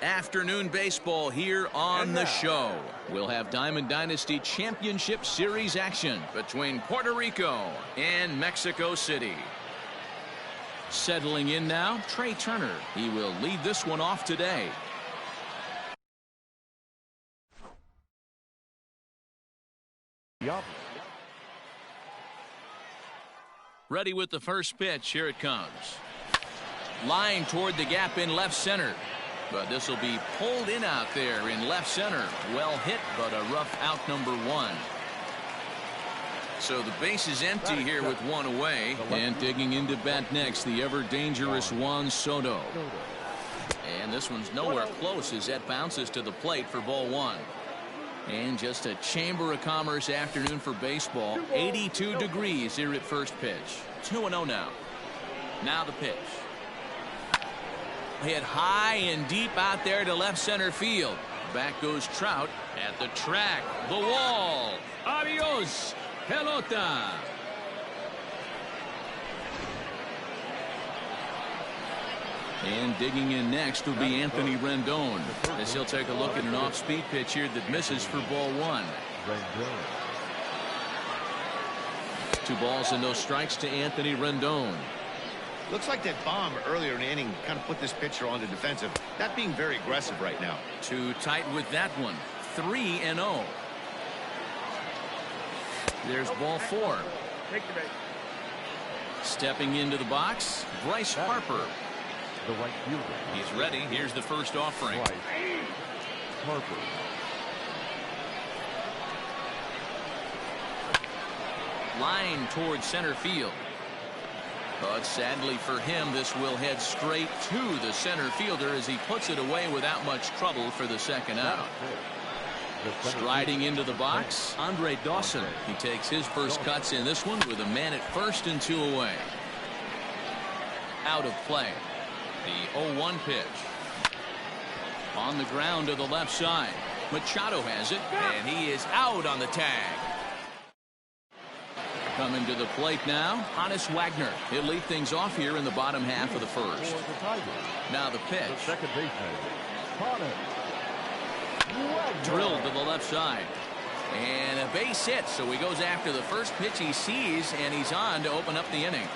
Afternoon baseball here on the show. We'll have Diamond Dynasty Championship Series action between Puerto Rico and Mexico City. Settling in now, Trey Turner. He will lead this one off today. Ready with the first pitch. Here it comes. Line toward the gap in left center. But this will be pulled in out there in left center. Well hit, but a rough out, number one. So the base is empty here with one away. And digging into bat next, the ever dangerous Juan Soto. And this one's nowhere close as that bounces to the plate for ball one. And just a Chamber of Commerce afternoon for baseball. 82 degrees here at first pitch. 2-0 now. Now the pitch. Hit high and deep out there to left center field. Back goes Trout at the track. The wall. Adios, pelota. And digging in next will be Anthony Rendon, as he'll take a look at an off-speed pitch here that misses for ball one. 2 balls and no strikes to Anthony Rendon. Looks like that bomb earlier in the inning kind of put this pitcher on the defensive. Not being very aggressive right now. Too tight with that one. 3-0. There's ball 4. Stepping into the box, Bryce Harper. The right fielder. He's ready. Here's the first offering. Harper. Line towards center field. But sadly for him, this will head straight to the center fielder as he puts it away without much trouble for the second out. Striding into the box, Andre Dawson. He takes his first cuts in this one with a man at first and 2 away. Out of play. The 0-1 pitch. On the ground to the left side. Machado has it, and he is out on the tag. Coming to the plate now, Honus Wagner. He'll lead things off here in the bottom half of the first. Now the pitch. The second baseman, Drilled to the left side. And a base hit, so he goes after the first pitch he sees, and he's on to open up the inning.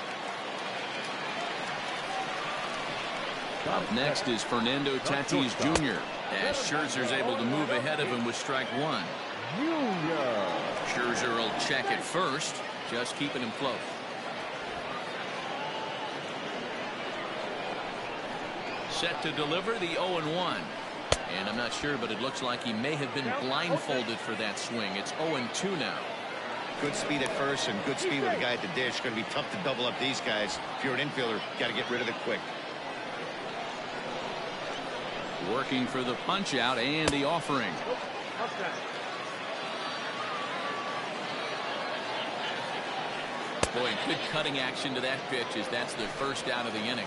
Up next is Fernando Tatis Jr. as Scherzer's able to move ahead of him with strike one. Scherzer will check it first, just keeping him close. Set to deliver the 0-1. And I'm not sure, but it looks like he may have been blindfolded for that swing. It's 0-2 now. Good speed at first and good speed with the guy at the dish. Going to be tough to double up these guys. If you're an infielder, got to get rid of it quick. Working for the punch out and the offering. Boy, good cutting action to that pitch as that's the first out of the inning.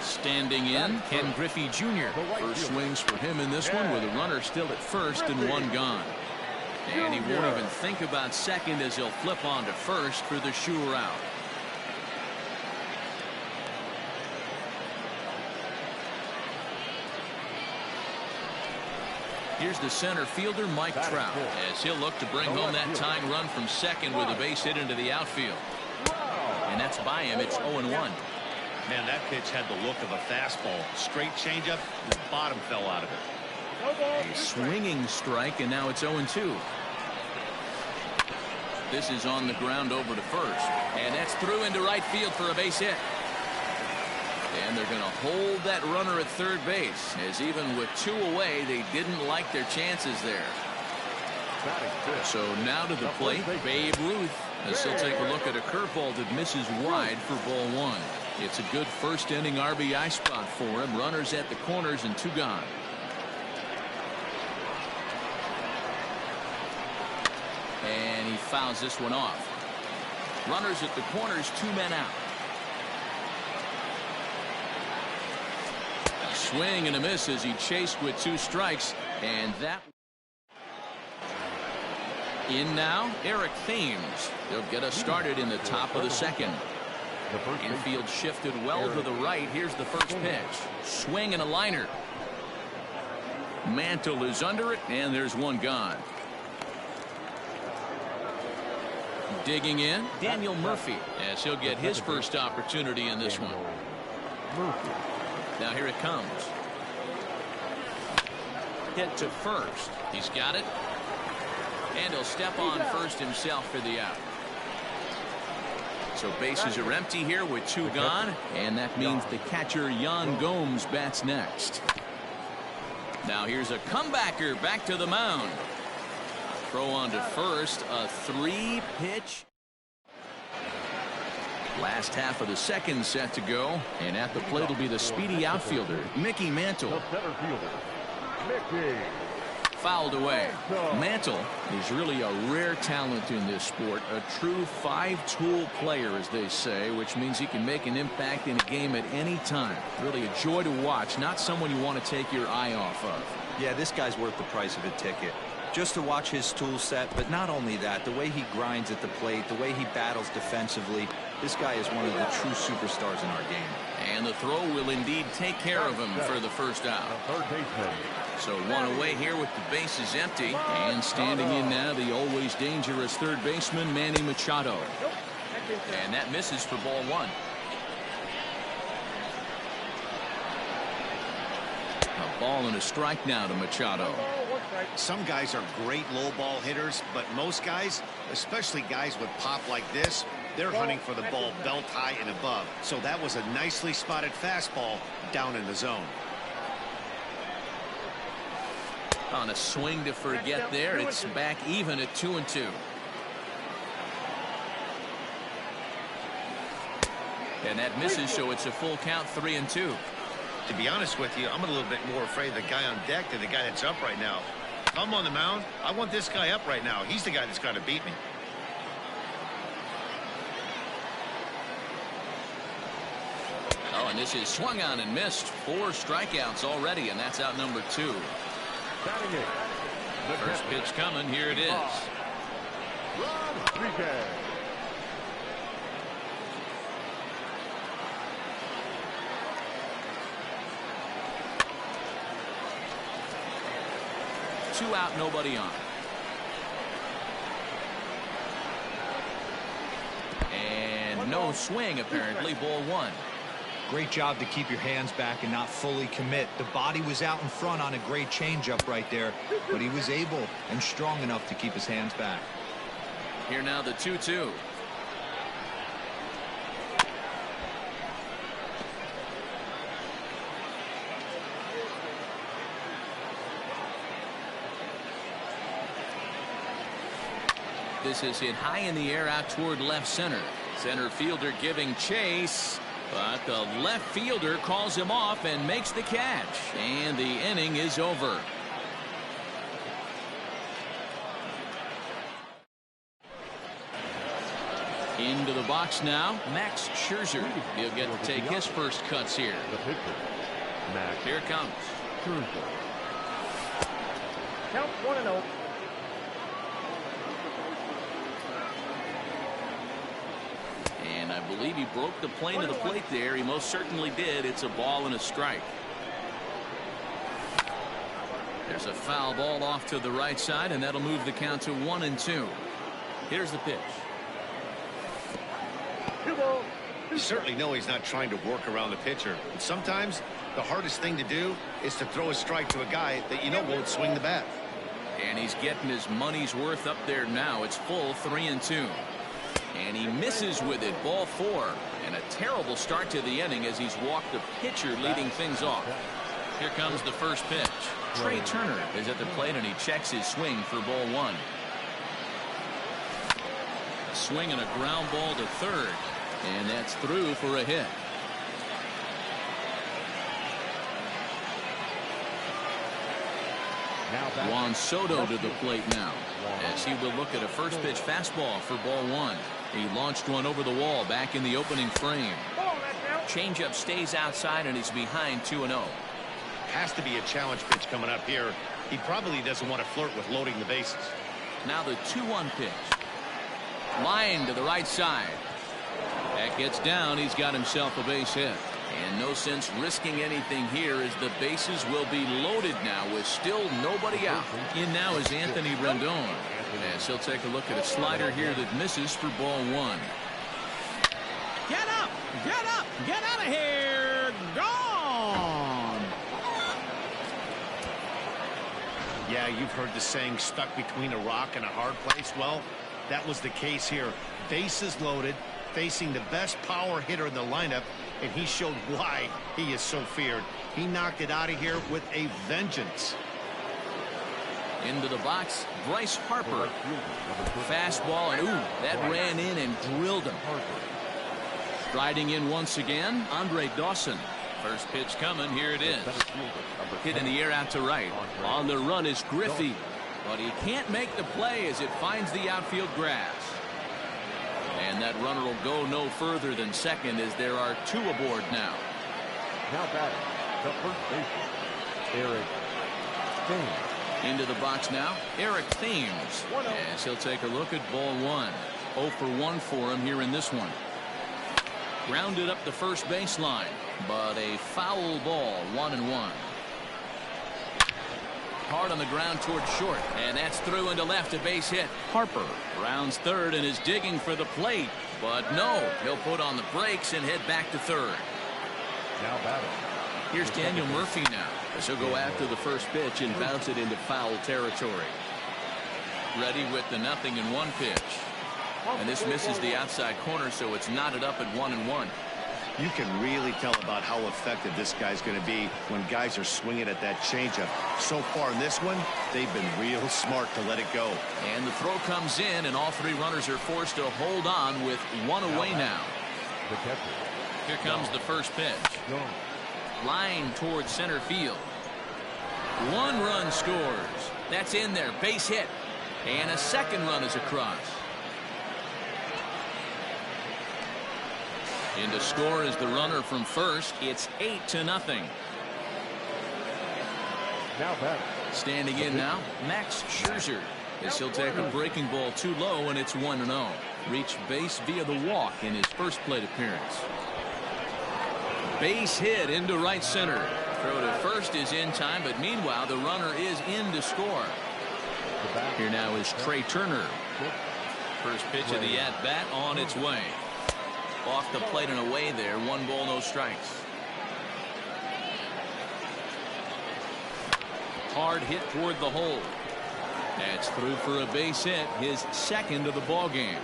Standing in, Ken Griffey Jr. First swings for him in this one with a runner still at first and one gone. And he won't even think about second as he'll flip on to first for the sure out. Here's the center fielder, Mike Trout, as he'll look to bring home that tying run from second with a base hit into the outfield. And that's by him. It's 0-1. Man, that pitch had the look of a fastball. Straight changeup, the bottom fell out of it. A swinging strike, and now it's 0-2. This is on the ground over to first. And that's through into right field for a base hit. And they're going to hold that runner at third base, as even with 2 away, they didn't like their chances there. So now to the plate, Babe Ruth, as he'll take a look at a curveball that misses wide for ball one. It's a good first inning RBI spot for him. Runners at the corners and 2 gone. And he fouls this one off. Runners at the corners, 2 men out. Swing and a miss as he chased with 2 strikes, and that in now Eric Thames. They'll get us started in the top of the second. Infield shifted well to the right. Here's the first pitch. Swing and a liner. Mantle is under it, and there's one gone. Digging in, Daniel Murphy, as he'll get his first opportunity in this one. Now here it comes. Hit to first. He's got it. And he'll step on first himself for the out. So bases are empty here with two gone, and that means the catcher Yan Gomes bats next. Now here's a comebacker back to the mound. Throw on to first, a 3-pitch. Last half of the second set to go, and at the plate will be the speedy outfielder Mickey Mantle. Fouled away. Mantle is really a rare talent in this sport, a true five-tool player, as they say, which means he can make an impact in a game at any time. Really a joy to watch, not someone you want to take your eye off of. Yeah, this guy's worth the price of a ticket. Just to watch his tool set, but not only that, the way he grinds at the plate, the way he battles defensively, this guy is one of the true superstars in our game. And the throw will indeed take care of him for the first out. So one away here with the bases empty, and standing in now the always dangerous third baseman Manny Machado. And that misses for ball one. A ball and a strike now to Machado. Some guys are great low ball hitters, but most guys, especially guys with pop like this, they're hunting for the ball belt high and above. So that was a nicely spotted fastball down in the zone. On a swing to forget there, it's back even at 2-2. And that misses, so it's a full count, 3-2. To be honest with you, I'm a little bit more afraid of the guy on deck than the guy that's up right now. If I'm on the mound, I want this guy up right now. He's the guy that's got to beat me. Oh, and this is swung on and missed. 4 strikeouts already, and that's out number 2. First pitch coming. Here it is. Two out, nobody on. And no swing, apparently. Ball one. Great job to keep your hands back and not fully commit. The body was out in front on a great changeup right there, but he was able and strong enough to keep his hands back. Here now the 2-2. This is hit high in the air out toward left center. Center fielder giving chase, but the left fielder calls him off and makes the catch, and the inning is over. Into the box now, Max Scherzer. He'll get to take his first cuts here. Here it comes. Count 1-0. And I believe he broke the plane of the plate there. He most certainly did. It's a ball and a strike. There's a foul ball off to the right side, and that'll move the count to 1-2. Here's the pitch. You certainly know he's not trying to work around the pitcher. But sometimes the hardest thing to do is to throw a strike to a guy that you know won't swing the bat. And he's getting his money's worth up there now. It's full 3-2. And he misses with it. Ball 4. And a terrible start to the inning as he's walked the pitcher leading things off. Here comes the first pitch. Trey Turner is at the plate, and he checks his swing for ball 1. Swing and a ground ball to third. And that's through for a hit. Juan Soto to the plate now, as he will look at a first pitch fastball for ball 1. He launched one over the wall back in the opening frame. Changeup stays outside, and he's behind 2-0. Has to be a challenge pitch coming up here. He probably doesn't want to flirt with loading the bases. Now the 2-1 pitch. Line to the right side. That gets down. He's got himself a base hit. And no sense risking anything here as the bases will be loaded now with still nobody out. In now is Anthony Rendon, as he'll take a look at a slider here that misses for ball one. Get up! Get up! Get out of here! Gone! Yeah, you've heard the saying, stuck between a rock and a hard place. Well, that was the case here. Bases loaded, facing the best power hitter in the lineup, and he showed why he is so feared. He knocked it out of here with a vengeance. Into the box, Bryce Harper. Fastball, and ooh, that ran in and drilled him. Striding in once again, Andre Dawson. First pitch coming, here it is. Hit in the air out to right. On the run is Griffey, but he can't make the play as it finds the outfield grass. And that runner will go no further than second as there are two aboard now. Now batting, the first baseman, Eric Thames. Into the box now, Eric Thames, as he'll take a look at ball one. 0 for 1 for him here in this one. Grounded up the first baseline, but a foul ball, 1-1. Hard on the ground towards short, and that's through into left, a base hit. Harper rounds third and is digging for the plate, but no, he'll put on the brakes and head back to third. Now batting. Here's Daniel Murphy now, as he'll go after the first pitch and bounce it into foul territory. Ready with the 0-1 pitch. And this misses the outside corner, so it's knotted up at 1-1. You can really tell about how effective this guy's going to be when guys are swinging at that changeup. So far in this one, they've been real smart to let it go. And the throw comes in, and all three runners are forced to hold on with one away now. The catcher. Here comes the first pitch. Line towards center field. 1 run scores. That's in there. Base hit. And a second run is across. In to score is the runner from first. It's 8-0. Now batting. Standing in now, Max Scherzer, as he'll take a breaking ball too low, and it's 1-0. Reached base via the walk in his first plate appearance. Base hit into right center. Throw to first is in time, but meanwhile the runner is in to score. Here now is Trey Turner. First pitch of the at-bat on its way. Off the plate and away there. 1 ball, no strikes. Hard hit toward the hole. That's through for a base hit, his second of the ball game.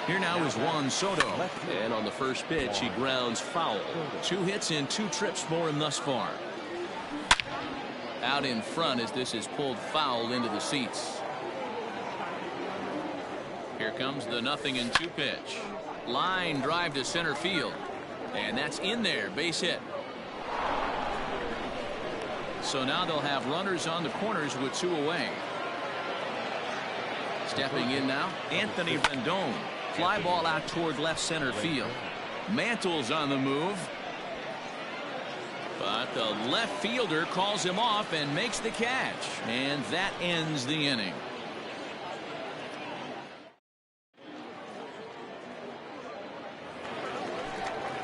Here now is Juan Soto, and on the first pitch he grounds foul. 2 hits in 2 trips for him thus far. Out in front as this is pulled foul into the seats. Here comes the 0-2 pitch. Line drive to center field, and that's in there. Base hit. So now they'll have runners on the corners with 2 away. Stepping in now, Anthony Rendon. Fly ball out toward left center field. Mantle's on the move, but the left fielder calls him off and makes the catch, and that ends the inning.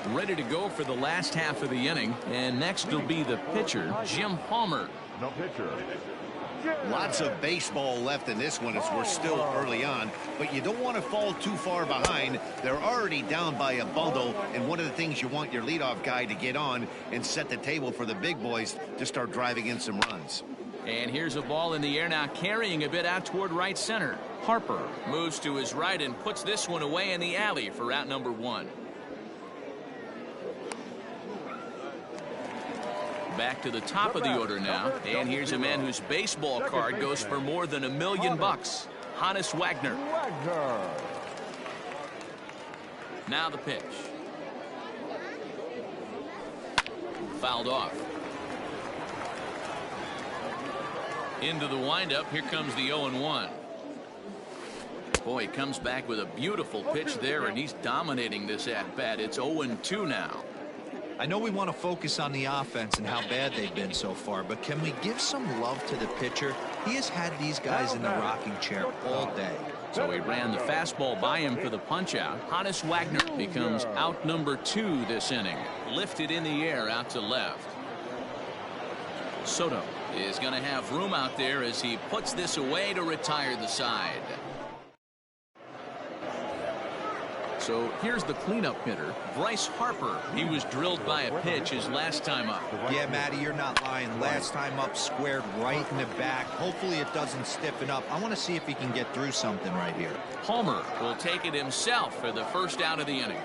Ready to go for the last half of the inning, and next will be the pitcher, Jim Palmer. No pitcher. Lots of baseball left in this one as we're still early on, but you don't want to fall too far behind. They're already down by a bundle, and one of the things you want your leadoff guy to get on and set the table for the big boys to start driving in some runs. And here's a ball in the air now, carrying a bit out toward right center. Harper moves to his right and puts this one away in the alley for out number 1. Back to the top of the order now, and here's a man whose baseball card goes for more than $1 million. Honus Wagner. Now the pitch. Fouled off. Into the windup. Here comes the 0-1. Boy, he comes back with a beautiful pitch there, and he's dominating this at-bat. It's 0-2 now. I know we want to focus on the offense and how bad they've been so far, but can we give some love to the pitcher? He has had these guys in the rocking chair all day. So he ran the fastball by him for the punch out. Hannes Wagner becomes out number 2 this inning. Lifted in the air out to left. Soto is going to have room out there as he puts this away to retire the side. So here's the cleanup hitter, Bryce Harper. He was drilled by a pitch his last time up. Yeah, Matty, you're not lying. Last time up, squared right in the back. Hopefully it doesn't stiffen up. I want to see if he can get through something right here. Palmer will take it himself for the first out of the inning.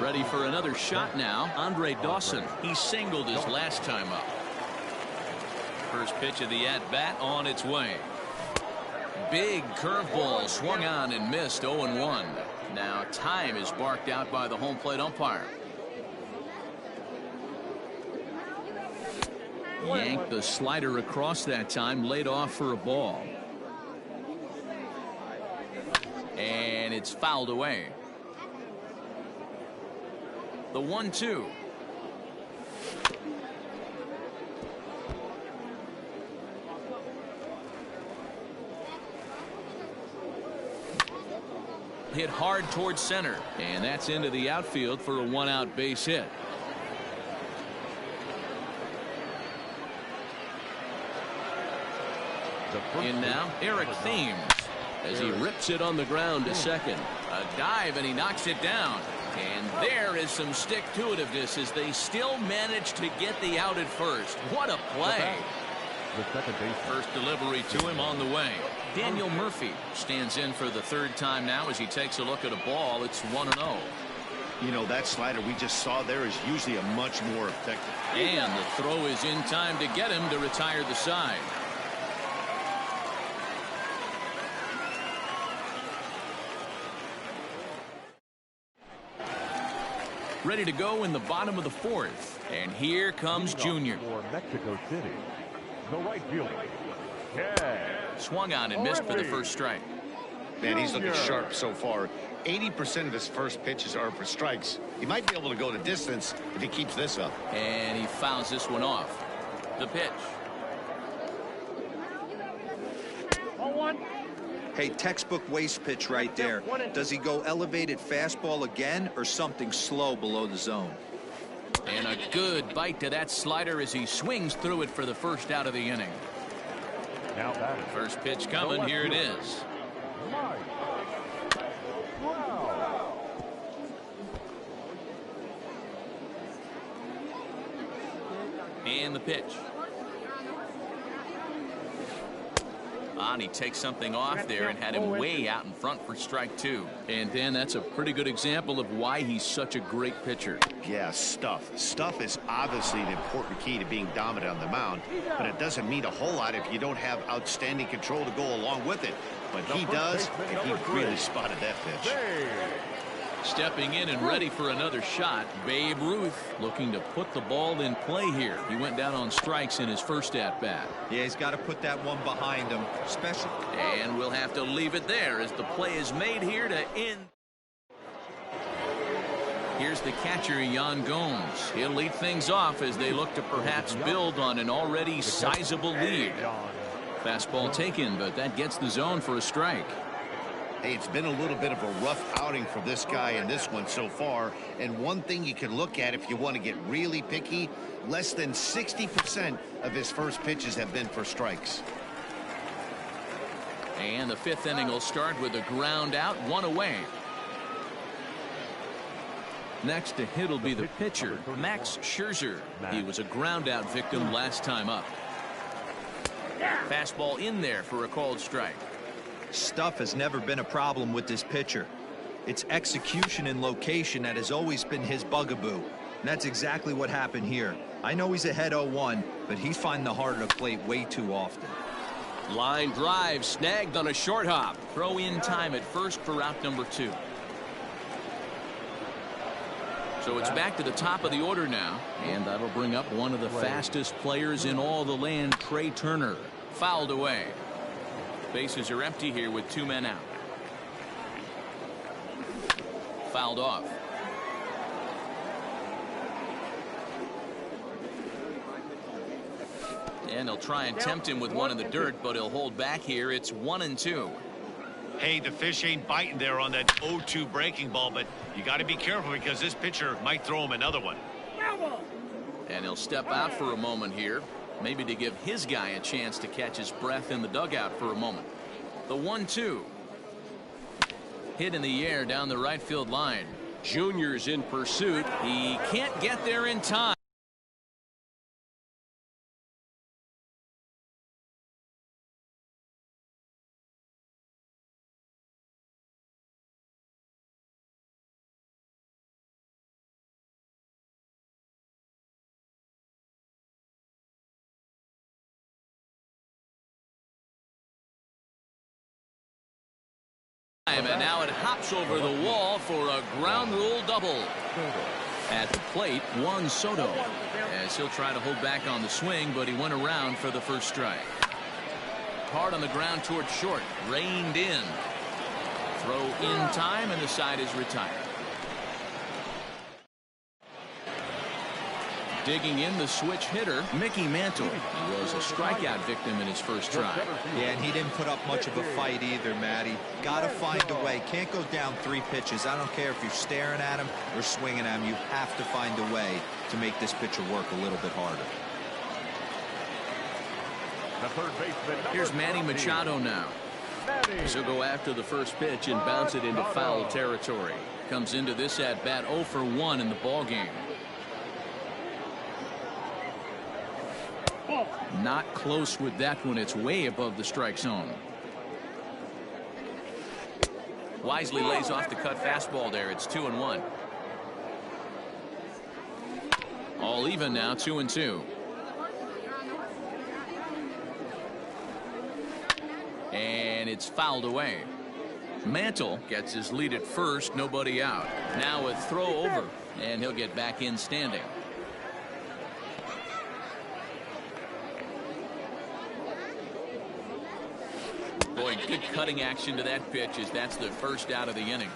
Ready for another shot now, Andre Dawson. He singled his last time up. First pitch of the at-bat on its way. Big curveball swung on and missed. 0-1. Now time is barked out by the home plate umpire. Yanked the slider across that time, laid off for a ball. And it's fouled away. The 1-2. Hit hard towards center, and that's into the outfield for a 1-out base hit. In now, Eric Thames as he rips it on the ground to second. A dive, and he knocks it down. And there is some stick-to-itiveness as they still manage to get the out at first. What a play. First delivery to him on the way. Daniel Murphy stands in for the third time now as he takes a look at a ball. It's 1-0. You know, that slider we just saw there is usually a much more effective. And the throw is in time to get him to retire the side. Ready to go in the bottom of the 4th. And here comes Junior. For Mexico City, the right fielder. Swung on and missed for the first strike. Man, he's looking sharp so far. 80% of his first pitches are for strikes. He might be able to go the distance if he keeps this up. And he fouls this one off. The pitch. 0-1. Hey, textbook waste pitch right there. Does he go elevated fastball again or something slow below the zone? And a good bite to that slider as he swings through it for the first out of the inning. Now batting. First pitch coming. Here it is. And the pitch. And he takes something off there and had him way out in front for strike 2. And Dan, that's a pretty good example of why he's such a great pitcher. Yeah, stuff. Stuff is obviously an important key to being dominant on the mound, but it doesn't mean a whole lot if you don't have outstanding control to go along with it. But he does, and he really spotted that pitch. Stepping in and ready for another shot, Babe Ruth looking to put the ball in play here. He went down on strikes in his first at-bat. Yeah, he's got to put that one behind him, especially. And we'll have to leave it there as the play is made here to end. Here's the catcher, Yan Gomes. He'll lead things off as they look to perhaps build on an already sizable lead. Fastball taken, but that gets the zone for a strike. Hey, it's been a little bit of a rough outing for this guy in this one so far. And one thing you can look at if you want to get really picky, less than 60% of his first pitches have been for strikes. And the 5th inning will start with a ground out, 1 away. Next to hit will be the pitcher, Max Scherzer. He was a ground out victim last time up. Fastball in there for a called strike. Stuff has never been a problem with this pitcher. It's execution and location that has always been his bugaboo. And that's exactly what happened here. I know he's ahead 0-1, but he's finding the harder to plate way too often. Line drive snagged on a short hop. Throw in time at first for out number 2. So it's back to the top of the order now, and that'll bring up one of the fastest players in all the land, Trey Turner. Fouled away. Bases are empty here with 2 men out. Fouled off. And they'll try and tempt him with one in the dirt, but he'll hold back here. It's 1-2. Hey, the fish ain't biting there on that 0-2 breaking ball, but you got to be careful because this pitcher might throw him another one. And he'll step out for a moment here, maybe to give his guy a chance to catch his breath in the dugout for a moment. The 1-2. Hit in the air down the right field line. Junior's in pursuit. He can't get there in time. And now it hops over the wall for a ground rule double. At the plate, Juan Soto, as he'll try to hold back on the swing, but he went around for the first strike. Hard on the ground towards short, reined in. Throw in time, and the side is retired. Digging in the switch hitter, Mickey Mantle. He was a strikeout victim in his first try. Yeah, and he didn't put up much of a fight either, Matty. Got to find a way. Can't go down 3 pitches. I don't care if you're staring at him or swinging at him. You have to find a way to make this pitcher work a little bit harder. The third baseman, Here's Manny Machado now. He'll go after the first pitch and bounce it into foul territory. Comes into this at bat 0 for 1 in the ball game. Not close with that one. It's way above the strike zone. Wisely lays off the cut fastball there. It's 2-1. All even now, 2-2. And it's fouled away. Mantle gets his lead at first, nobody out. Now a throw over, and he'll get back in standing. Boy, good cutting action to that pitch as that's the first out of the inning.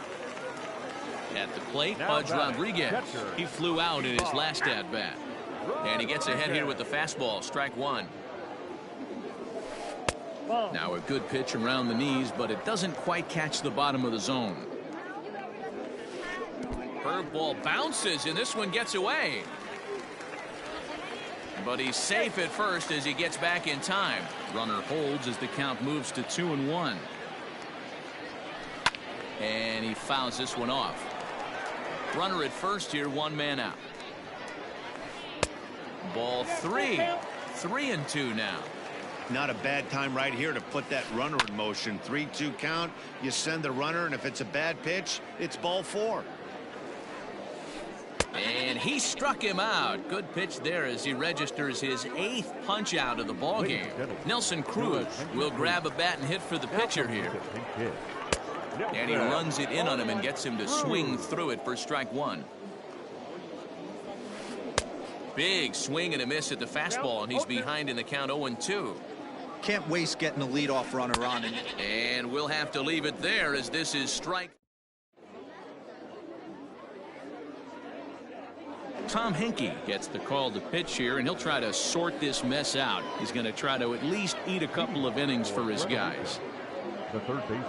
At the plate, Pudge Rodriguez. He flew out in his last at-bat. And he gets ahead here with the fastball, strike 1. Now a good pitch around the knees, but it doesn't quite catch the bottom of the zone. Curveball bounces, and this one gets away. But he's safe at first as he gets back in time. Runner holds as the count moves to 2-1. And he fouls this one off. Runner at first here, 1 man out. Ball 3. 3-2 now. Not a bad time right here to put that runner in motion. 3-2 count. You send the runner, and if it's a bad pitch, it's ball 4. And he struck him out. Good pitch there as he registers his 8th punch out of the ball game. Nelson Cruz will grab a bat and hit for the pitcher here. And he runs it in on him and gets him to swing through it for strike 1. Big swing and a miss at the fastball, and he's behind in the count 0-2. Can't waste getting the leadoff runner on him. And we'll have to leave it there as this is strike. Tom Henke gets the call to pitch here, and he'll try to sort this mess out. He's going to try to at least eat a couple of innings for his guys. The third baseman,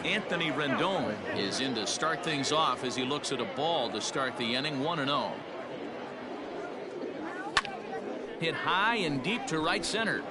Anthony Rendon is in to start things off as he looks at a ball to start the inning. 1-0. Hit high and deep to right center.